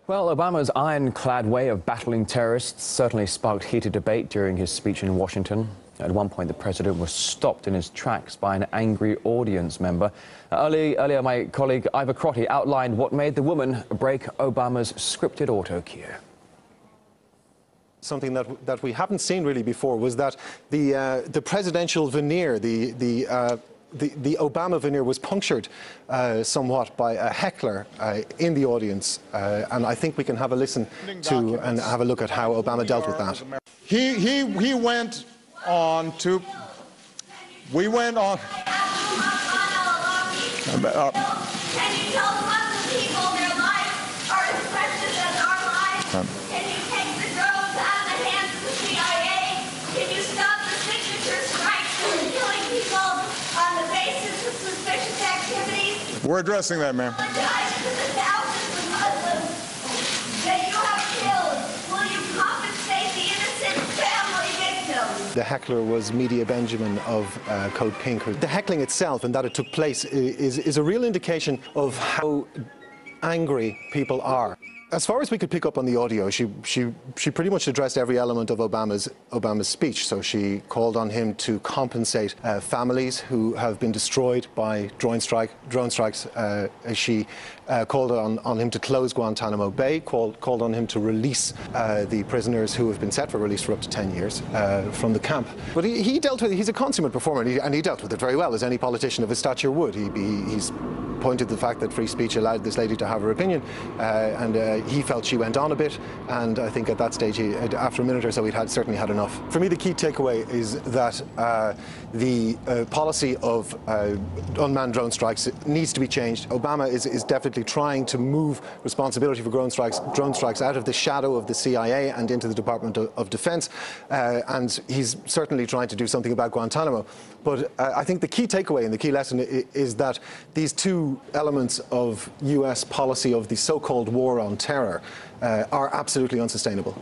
Well, Obama's ironclad way of battling terrorists certainly sparked heated debate during his speech in Washington. At one point, the president was stopped in his tracks by an angry audience member. Earlier, my colleague Ivor Crotty outlined what made the woman break Obama's scripted auto cue. Something that we haven't seen really before was that the presidential veneer, the Obama veneer was punctured somewhat by a heckler in the audience, and I think we can have a listen to and have a look at how Obama dealt with that. He went on to. We went on. Can you tell Muslim people their lives are as precious as our lives? Can you take the drones out of the hands of the CIA? Can you stop the signature strikes from killing people on the basis of suspicious activities? We're addressing that, ma'am. Apologize to the thousands of Muslims that you have killed. Will you compensate the innocent family victims? The heckler was Media Benjamin of Code Pink. The heckling itself and that it took place is a real indication of how angry people are. As far as we could pick up on the audio, she pretty much addressed every element of Obama's speech. So she called on him to compensate families who have been destroyed by drone strikes. She called on him to close Guantanamo Bay, called on him to release the prisoners who have been set for release for up to 10 years from the camp. But he dealt with it. He's a consummate performer, and he dealt with it very well, as any politician of his stature would. He's pointed to the fact that free speech allowed this lady to have her opinion, and he felt she went on a bit, and I think at that stage, after a minute or so, he'd certainly had enough. For me, the key takeaway is that the policy of unmanned drone strikes needs to be changed. Obama is definitely trying to move responsibility for drone strikes out of the shadow of the CIA and into the Department of Defense, and he's certainly trying to do something about Guantanamo. But I think the key takeaway and the key lesson is that these two elements of US policy of the so-called war on terror are absolutely unsustainable.